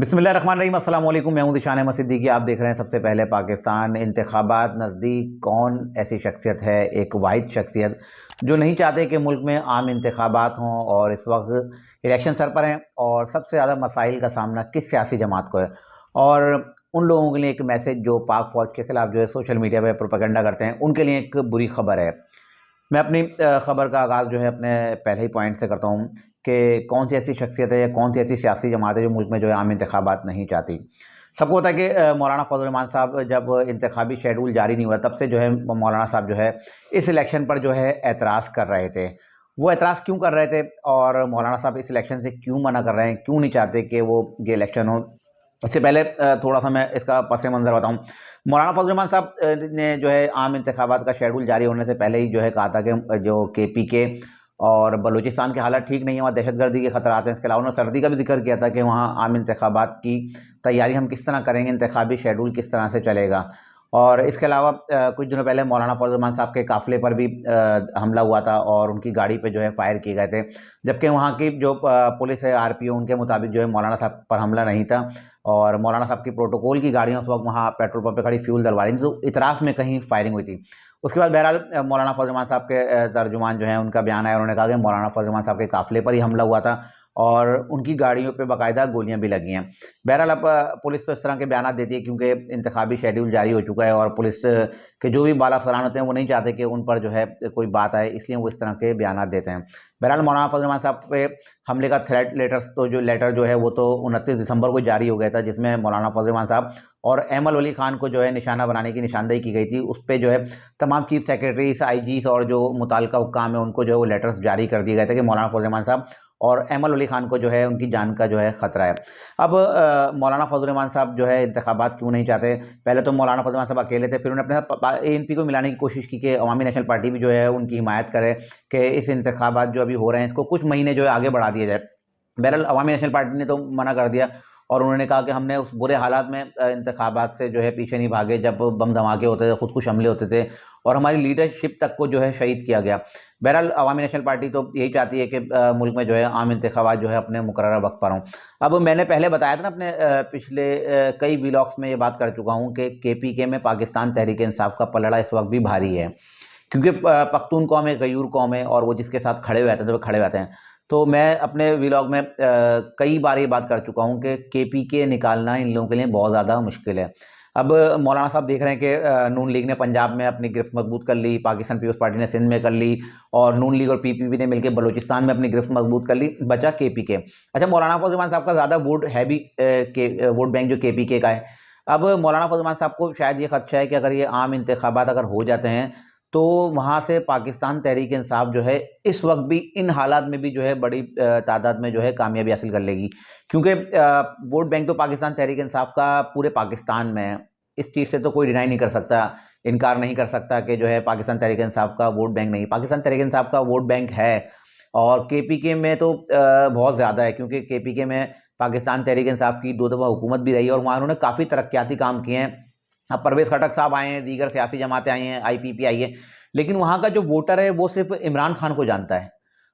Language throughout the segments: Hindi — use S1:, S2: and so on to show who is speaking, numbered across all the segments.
S1: बिस्मिल्लाहिर्रहमानिर्रहीम, अस्सलाम वालेकुम। मैं हूं दिशान अहमद सिद्दीकी। आप देख रहे हैं सबसे पहले पाकिस्तान। इंतखाबात नज़दीक, कौन ऐसी शख्सियत है, एक वाहिद शख्सियत जो नहीं चाहते कि मुल्क में आम इंतखाबात हों, और इस वक्त इलेक्शन सर पर हैं और सबसे ज़्यादा मसाइल का सामना किस सियासी जमात को है। और उन लोगों के लिए एक मैसेज जो पाक फ़ौज के ख़िलाफ़ जो है सोशल मीडिया पर प्रोपेगेंडा करते हैं, उनके लिए एक बुरी खबर है। मैं अपनी ख़बर का आगाज़ जो है अपने पहले ही पॉइंट से करता हूँ कि कौन सी ऐसी शख्सियत है या कौन सी ऐसी सियासी जमात है जो मुल्क में जो है आम इंतखाबात नहीं चाहती। सबको पता है कि मौलाना फजल रहमान साहब जब इंतखाबी शेड्यूल जारी नहीं हुआ, तब से जो है मौलाना साहब जो है इस इलेक्शन पर जो है एतराज़ कर रहे थे। वो एतराज़ क्यों कर रहे थे और मौलाना साहब इस इलेक्शन से क्यों मना कर रहे हैं, क्यों नहीं चाहते कि वो ये इलेक्शन हो। इससे पहले थोड़ा-सा मैं इसका पस मंज़र बताऊँ। मौलाना फजल रहमान साहब ने जो है आम इंतखाबात का शेड्यूल जारी होने से पहले ही जो है कहा था कि जो केपीके और बलूचिस्तान के हालात ठीक नहीं है, वहाँ दहशतगर्दी के खतरात हैं। इसके अलावा उन्होंने सर्दी का भी ज़िक्र किया था कि वहाँ आम इंतखाबात की तैयारी हम किस तरह करेंगे, इंतखाबी शेड्यूल किस तरह से चलेगा। और इसके अलावा कुछ दिनों पहले मौलाना फजल रहमान साहब के काफ़िले पर भी हमला हुआ था और उनकी गाड़ी पे जो है फायर किए गए थे। जबकि वहाँ की जो पुलिस है, आरपीओ, उनके मुताबिक जो है मौलाना साहब पर हमला नहीं था और मौलाना साहब की प्रोटोकॉल की गाड़ियाँ उस वक्त वहाँ पेट्रोल पंप पे खड़ी फ्यूल डलवा रही थी, तो इतराफ़ में कहीं फायरिंग हुई थी। उसके बाद बहरहाल मौलाना फजल रहमान साहब के तर्जुमान जो हैं, उनका बयान आया। उन्होंने कहा कि मौलाना फजल रहमान साहब के काफ़िले पर ही हमला हुआ था और उनकी गाड़ियों पे बाकायदा गोलियां भी लगी हैं। बहरहाल अब पुलिस तो इस तरह के बयान देती है क्योंकि इंतखाबी शेड्यूल जारी हो चुका है और पुलिस के जो भी बाला अफसरान होते हैं वो नहीं चाहते कि उन पर जो है कोई बात आए, इसलिए वो इस तरह के बयान देते हैं। बहरहाल मौलाना फजल रहमान साहब पे हमले का थ्रेट लेटर्स तो जो लेटर जो है वो तो 29 दिसंबर को जारी हो गया था, जिसमें मौलाना फजल रहमान साहब और एमल वली खान को जो है निशाना बनाने की निशानदेही की गई थी। उस पर जो है तमाम चीफ सेक्रेटरीज, आईजीज और जो मुताल्लिका हुक्काम है उनको जो है वो लेटर्स जारी कर दिए गए थे कि मौलाना फजल रहमान साहब और एमल वली खान को जो है उनकी जान का जो है ख़तरा है। अब मौलाना फजल रहमान साहब जो है इंतखाबात क्यों नहीं चाहते। पहले तो मौलाना फजल रहमान साहब अकेले थे, फिर उन्होंने अपने एएनपी को मिलाने की कोशिश की कि अवामी नेशनल पार्टी भी जो है उनकी हिमायत करे कि इस इंतखाबात जो अभी हो रहे हैं इसको कुछ महीने जो है आगे बढ़ा दिया जाए। बहरहाल अवामी नेशनल पार्टी ने तो मना कर दिया और उन्होंने कहा कि हमने उस बुरे हालात में इंतखाबात से जो है पीछे नहीं भागे जब बम धमाके होते थे, खुदकुश हमले होते थे और हमारी लीडरशिप तक को जो है शहीद किया गया। बहरहाल अवामी नेशनल पार्टी तो यही चाहती है कि मुल्क में जो है आम इंतखाबात जो है अपने मुकर्रर वक्त पर हों। अब मैंने पहले बताया था ना अपने पिछले कई व्लॉग्स में ये बात कर चुका हूँ कि केपीके में पाकिस्तान तहरीक इंसाफ का पलड़ा इस वक्त भी भारी है, क्योंकि पख्तून कौम है, गयूर कौम है और वो जिसके साथ खड़े हुए आते हैं तो वो खड़े हुए आते हैं। तो मैं अपने व्लॉग में कई बार ये बात कर चुका हूँ कि केपीके निकालना इन लोगों के लिए बहुत ज़्यादा मुश्किल है। अब मौलाना साहब देख रहे हैं कि नून लीग ने पंजाब में अपनी गिरफ्त मजबूत कर ली, पाकिस्तान पीपल्स पार्टी ने सिंध में कर ली और नून लीग और पीपीपी ने मिलकर बलूचिस्तान में अपनी गिरफ्त मजबूत कर ली, बचा केपीके। अच्छा, मौलाना फजल रहमान साहब का ज़्यादा वोट है भी वोट बैंक जो केपीके का है। अब मौलाना फजल रहमान साहब को शायद ये खदशा है कि अगर ये आम इंतखाबात अगर हो जाते हैं तो वहाँ से पाकिस्तान तहरीक इंसाफ जो है इस वक्त भी इन हालात में भी जो है बड़ी तादाद में जो है कामयाबी हासिल कर लेगी, क्योंकि वोट बैंक तो पाकिस्तान तहरीक इंसाफ का पूरे पाकिस्तान में है। इस चीज़ से तो कोई डिनाई नहीं कर सकता, इनकार नहीं कर सकता कि जो है पाकिस्तान तहरीक इंसाफ का वोट बैंक नहीं, पाकिस्तान तहरीक इंसाफ का वोट बैंक है। और केपीके में तो बहुत ज़्यादा है, क्योंकि केपीके में पाकिस्तान तहरीक इंसाफ की 2 दफ़ा हुकूमत भी रही है और वहाँ उन्होंने काफ़ी तरक्याती काम किए हैं। अब परवेज़ खटक साहब आए हैं, दीगर सियासी जमातें आई हैं, आईपीपी आई है, लेकिन वहाँ का जो वोटर है वो सिर्फ इमरान खान को जानता है।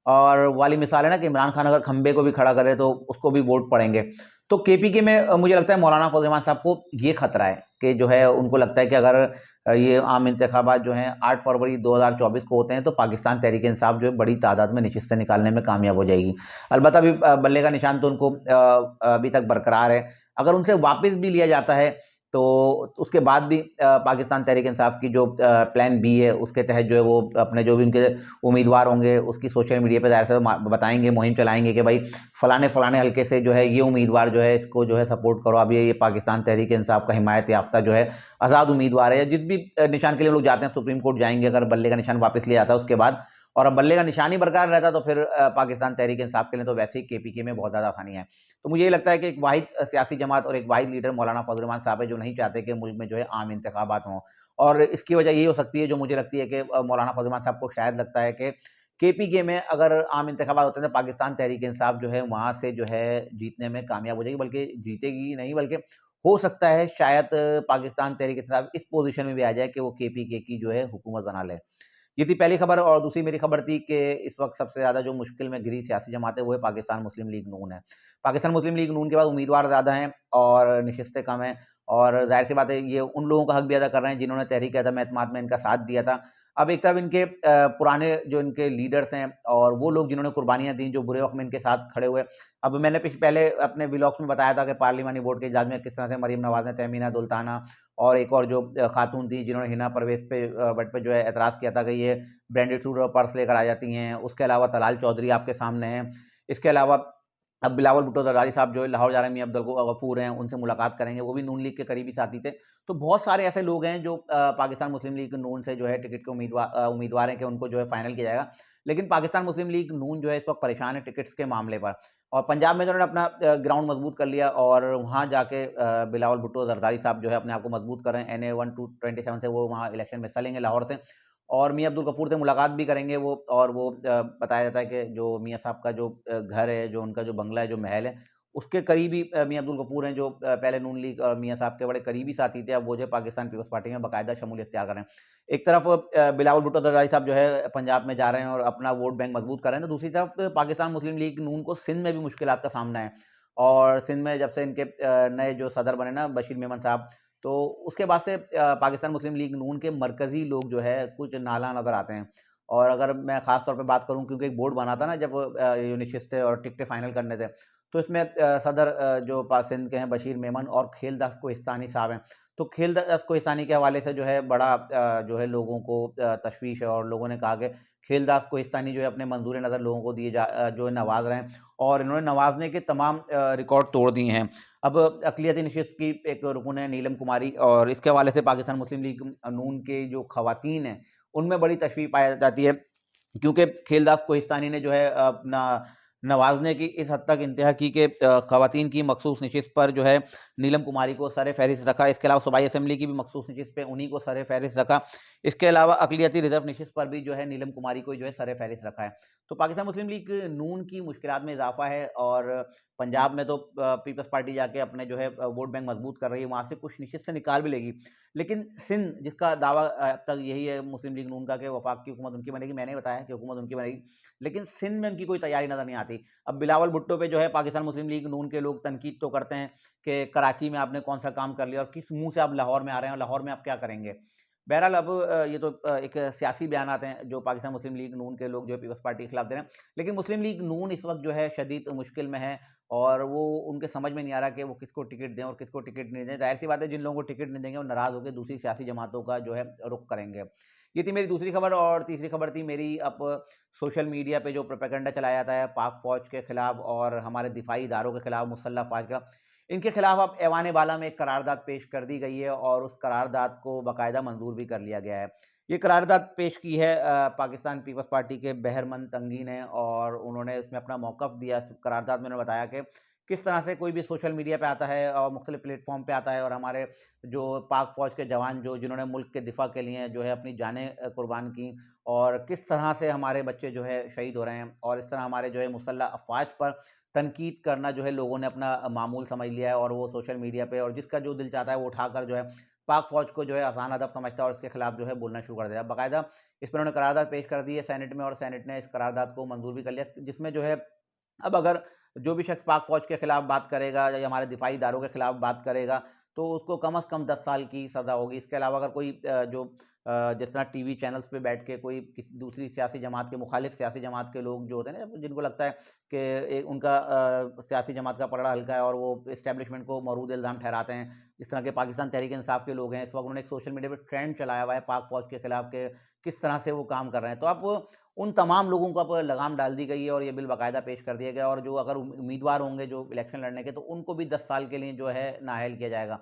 S1: और वाली मिसाल है ना कि इमरान खान अगर खंबे को भी खड़ा करे तो उसको भी वोट पड़ेंगे। तो केपीके में मुझे लगता है मौलाना फजल रहमान साहब को ये खतरा है कि जो है उनको लगता है कि अगर ये आम इंतखाबात जो हैं 8 फरवरी 2024 को होते हैं तो पाकिस्तान तहरीक इंसाफ जो है बड़ी तादाद में नशिस्तें निकालने में कामयाब हो जाएगी। अलबत्ता अभी बल्ले का निशान तो उनको अभी तक बरकरार है। अगर उनसे वापस भी लिया जाता है तो उसके बाद भी पाकिस्तान तहरीक इंसाफ की जो प्लान बी है उसके तहत जो है वो अपने जो भी उनके उम्मीदवार होंगे उसकी सोशल मीडिया पे ज़ाहिर से बताएंगे, मुहिम चलाएंगे कि भाई फ़लाने फ़लाने हल्के से जो है ये उम्मीदवार जो है इसको जो है सपोर्ट करो। अब ये पाकिस्तान तहरीक इंसाफ का हिमायत याफ्ता जो है आज़ाद उम्मीदवार है, या जिस भी निशान के लिए लोग जाते हैं सुप्रीम कोर्ट जाएंगे अगर बल्ले का निशान वापस लिया जाता है उसके बाद, और अब बल्ले का निशान ही बरकरार रहता तो फिर पाकिस्तान तहरीक इंसाफ के लिए तो वैसे ही केपीके में बहुत ज़्यादा आसानी है। तो मुझे ये लगता है कि एक वाहिद सियासी जमात और एक वाहिद लीडर मौलाना फजल रहमान साहब है जो नहीं चाहते कि मुल्क में जो है आम इंतखाबात हों। और इसकी वजह यही हो सकती है, जो मुझे लगती है कि मौलाना फजल रहमान साहब को शायद लगता है कि केपीके में अगर आम इंतखाबात होते हैं तो पाकिस्तान तहरीक इंसाफ जो है वहाँ से जो है जीतने में कामयाब हो जाएगी, बल्कि जीतेगी नहीं बल्कि हो सकता है शायद पाकिस्तान तहरीक इंसाफ इस पोजीशन में भी आ जाए कि वो केपीके की जो है हुकूमत बना ले। ये थी पहली खबर। और दूसरी मेरी खबर थी कि इस वक्त सबसे ज़्यादा जो मुश्किल में घिरी सियासी जमात है वो है पाकिस्तान मुस्लिम लीग नून है। पाकिस्तान मुस्लिम लीग नून के बाद उम्मीदवार ज़्यादा हैं और नशिस्तें कम हैं, और ज़ाहिर-सी बात है ये उन लोगों का हक भी अदा कर रहे हैं जिन्होंने तहरीक अदम-ए-एतमाद में इनका साथ दिया था। अब एक तरफ इनके पुराने जो इनके लीडर्स हैं और वो लोग जिन्होंने कुर्बानियाँ दी, जो बुरे वक़्त में इनके साथ खड़े हुए। अब मैंने पहले अपने व्लॉग्स में बताया था कि पार्लिमानी बोर्ड के इजलास में किस तरह से मरीम नवाज़ ने तहमीना दुल्ताना और एक और जो खातून थी जिन्होंने हिना परवेज़ पे भट्ट पे जो है एतराज़ किया था कि ये ब्रांडेड फूड और पर्स लेकर आ जाती हैं। उसके अलावा तलाल चौधरी आपके सामने हैं। इसके अलावा अब बिलावल भुट्टो ज़रदारी साहब जो है लाहौर जा रहे हैं, मियां अब्दुल गफूर हैं, उनसे मुलाकात करेंगे, वो भी नून लीग के करीबी साथी थे। तो बहुत सारे ऐसे लोग हैं जो पाकिस्तान मुस्लिम लीग नून से जो है टिकट के उम्मीदवार हैं कि उनको जो है फाइनल किया जाएगा। लेकिन पाकिस्तान मुस्लिम लीग नून जो है इस वक्त परेशान है टिकट्स के मामले पर। और पंजाब में तो उन्होंने अपना ग्राउंड मजबूत कर लिया और वहाँ जाके बिलावल भुट्टो ज़रदारी साहब जो है अपने आप को मजबूत कर रहे हैं। NA 1-2-27 से वो वहाँ इलेक्शन में हिस्सा लेंगे लाहौर से, और मियां अब्दुल गफूर से मुलाकात भी करेंगे वो। और वो बताया जाता है कि जो मियां साहब का जो घर है, जो उनका जो बंगला है, जो महल है, उसके करीबी मियां अब्दुल गफूर हैं, जो पहले नून लीग और मियां साहब के बड़े करीबी साथी थे। अब वो जो है पाकिस्तान पीपल्स पार्टी में बाकायदा शमूलियत इख्तियार कर रहे हैं। एक तरफ बिलावल भुट्टो ज़रदारी साहब जो है पंजाब में जा रहे हैं और अपना वोट बैंक मजबूत कर रहे हैं, तो दूसरी तरफ पाकिस्तान मुस्लिम लीग नून को सिंध में भी मुश्किलात का सामना है। और सिंध में जब से इनके नए जो सदर बने ना बशीर मेमन साहब, तो उसके बाद से पाकिस्तान मुस्लिम लीग नून के मरकज़ी लोग जो है कुछ नाला नज़र आते हैं। और अगर मैं ख़ास तौर पे बात करूँ, क्योंकि एक बोर्ड बना था ना जब ये नशिस्तें और टिकटें फाइनल करने थे, तो इसमें सदर जो सिंध के हैं बशीर मेमन और खेलदास कोहिस्तानी साहब हैं। तो खेलदास कोहिस्तानी के हवाले से जो है बड़ा जो है लोगों को तशवीश है, और लोगों ने कहा कि खेलदास कोहिस्तानी जो है अपने मंजूर नज़र लोगों को जो है नवाज रहे हैं, और इन्होंने नवाजने के तमाम रिकॉर्ड तोड़ दिए हैं। अब अक़लियती नशिस्त की एक रुकन है नीलम कुमारी, और इसके हवाले से पाकिस्तान मुस्लिम लीग नून के जो ख़वातीन हैं उनमें बड़ी तशवीश पाई जाती है, क्योंकि खेलदास कोहिस्तानी ने जो है अपना नवाज़ने की इस हद तक इंतहा की कि ख़वातीन की मखसूस नशिस्त पर जो है नीलम कुमारी को सर-ए-फ़हरिस्त रखा। इसके अलावा सूबाई असेंबली की भी मखसूस नशिस्त पे उन्हीं को सर-ए-फ़हरिस्त रखा। इसके अलावा अक़लियती रिज़र्व नशिस्त पर भी जो है नीलम कुमारी को जो है सर-ए-फ़हरिस्त रखा है। तो पाकिस्तान मुस्लिम लीग नून की मुश्किलात में इज़ाफ़ा है, और पंजाब में तो पीपल्स पार्टी जाके अपने जो है वोट बैंक मजबूत कर रही है, वहाँ से कुछ नशिस्तें निकाल भी लेगी। लेकिन सिंध, जिसका दावा अब तक यही है मुस्लिम लीग नून का कि वफ़ाक की हुकूमत उनकी बनेगी, मैंने बताया कि हुकूमत उनकी बनेगी, लेकिन सिंध में उनकी कोई तैयारी नज़र नहीं आती। अब बिलावल भुट्टो पे जो है पाकिस्तान मुस्लिम लीग नून के लोग तनकीद तो करते हैं कि कराची में आपने कौन सा काम कर लिया और किस मुँह से आप लाहौर में आ रहे हैं और लाहौर में आप क्या करेंगे। बहरहाल अब ये तो एक सियासी बयानात हैं जो पाकिस्तान मुस्लिम लीग नून के लोग जो है पीपल्स पार्टी के खिलाफ दे रहे हैं। लेकिन मुस्लिम लीग नून इस वक्त जो है शदीद मुश्किल में है, और वो उनके समझ में नहीं आ रहा कि वो किसको टिकट दें और किसको टिकट नहीं दें। ज़ाहिर-सी बात है जिन लोगों को टिकट नहीं देंगे वो नाराज़ होकर दूसरी सियासी जमातों का जो है रुख करेंगे। ये थी मेरी दूसरी खबर। और तीसरी खबर थी मेरी, अब सोशल मीडिया पे जो प्रोपेगेंडा चलाया जाता है पाक फ़ौज के खिलाफ और हमारे दिफाई इदारों के खिलाफ, मुसल्लह अफ़वाज के खिलाफ, इनके खिलाफ अब ऐवान बाला में एक करारदाद पेश कर दी गई है, और उस करारदाद को बाकायदा मंजूर भी कर लिया गया है। ये करारदाद पेश की है पाकिस्तान पीपल्स पार्टी के बहरमन तंगी ने, और उन्होंने इसमें अपना मौक़िफ़ दिया। इस करारदाद में उन्होंने बताया कि किस तरह से कोई भी सोशल मीडिया पे आता है और मुख्तलिफ़ प्लेटफ़ॉर्म पे आता है, और हमारे जो पाक फ़ौज के जवान जिन्होंने मुल्क के दिफ़ा के लिए जो है अपनी जानें कुर्बान की, और किस तरह से हमारे बच्चे जो है शहीद हो रहे हैं, और इस तरह हमारे जो है मुसल्लह अफ़वाज पर तनकीद करना जो है लोगों ने अपना मामूल समझ लिया है, और वो सोशल मीडिया पे और जिसका जो दिल चाहता है वो उठाकर जो है पाक फ़ौज को जो है आसान अदब समझता है और इसके खिलाफ जो है बोलना शुरू कर दिया। बाकायदा इस पर उन्होंने करारदाद पेश कर दी है सेनेट में, और सेनेट ने इस करारदाद को मंजूर भी कर लिया, जिसमें जो है अब अगर जो भी शख्स पाक फ़ौज के खिलाफ बात करेगा या हमारे दिफाई इदारों के खिलाफ बात करेगा, तो उसको कम से कम 10 साल की सज़ा होगी। इसके अलावा अगर कोई जिस तरह टीवी चैनल्स पे बैठ के कोई किसी दूसरी सियासी जमात के मुखालिफ सियासी जमात के लोग जो होते हैं ना, जिनको लगता है कि उनका सियासी जमात का पलड़ा हल्का है और वो इस्टेब्लिशमेंट को मौरूद इल्ज़ाम ठहराते हैं, इस तरह के पाकिस्तान तहरीक इंसाफ के लोग हैं। इस वक्त उन्होंने एक सोशल मीडिया पर ट्रेंड चलाया हुआ है पाक फ़ौज के खिलाफ के किस तरह से वो काम कर रहे हैं। तो अब उन तमाम लोगों को अब लगाम डाल दी गई है, और ये बिल बाकायदा पेश कर दिया गया, और जो अगर उम्मीदवार होंगे जो इलेक्शन लड़ने के, तो उनको भी 10 साल के लिए जो है नाअहल किया जाएगा।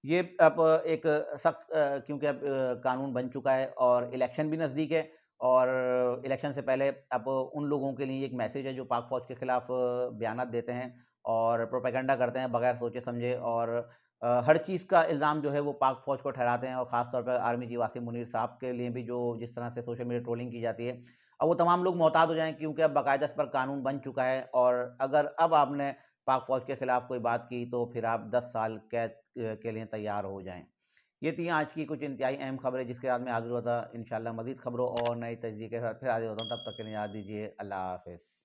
S1: ये अब एक सख्त क्योंकि अब कानून बन चुका है और इलेक्शन भी नज़दीक है, और इलेक्शन से पहले अब उन लोगों के लिए एक मैसेज है जो पाक फ़ौज के खिलाफ बयानात देते हैं और प्रोपेगेंडा करते हैं बगैर सोचे समझे, और हर चीज़ का इल्ज़ाम जो है वो पाक फ़ौज को ठहराते हैं, और ख़ास तौर पर आर्मी चीफ वासिम मुनीर साहब के लिए भी जो जिस तरह से सोशल मीडिया ट्रोलिंग की जाती है, अब वो तमाम लोग मोहतात हो जाएँ, क्योंकि अब बाकायदा इस पर कानून बन चुका है, और अगर अब आपने पाक फ़ौज के खिलाफ कोई बात की तो फिर आप 10 साल कैद के लिए तैयार हो जाएँ। ये थी आज की कुछ इंतहाई अहम खबरें जिसके साथ मैं हाजिर हुआ था। इंशाल्लाह मज़ीद खबरों और नई तजदीद के साथ फिर हाजिर होता हूँ। तब तक के लिए याद दीजिए, अल्लाह हाफ़िज़।